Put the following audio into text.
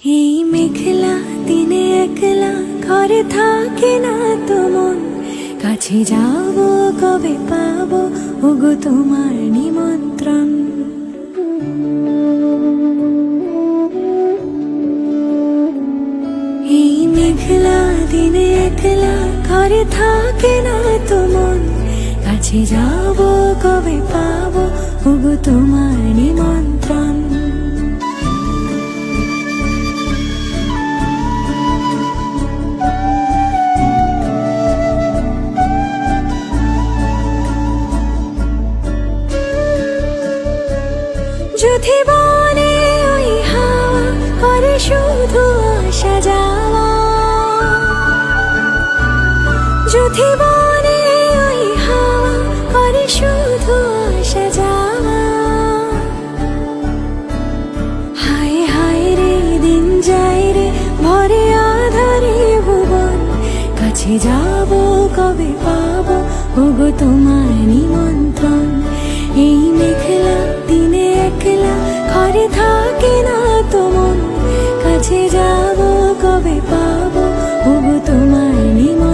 এই মেঘলা দিনে একলা ঘরে থাকে না তো মন, কাছে যাব কবে পাবো ওগো তোমার নিমন্ত্রণ। এই মেঘলা দিনে একলা ঘরে থাকে না তো মন, কাছে যাব কবে পাবো ওগো তোমার নিমন্ত্রণ। যদি বনে ওই হাওয়া করে শুধু আসা যাওয়া, যদি বনে ওই হাওয়া করে শুধু আসা যাওয়া, হায় হায় রে দিন যায় রে ভরে আধারে ভুবন, কাছে যাব কবে পাবো ওগো তোমার নিমন্ত্রণ। এই মেঘলা দিনে একলা ঘরে থাকে না তো মন, কাছে যাব কবে পাবো ওগো তোমার নিমন্ত্রণ।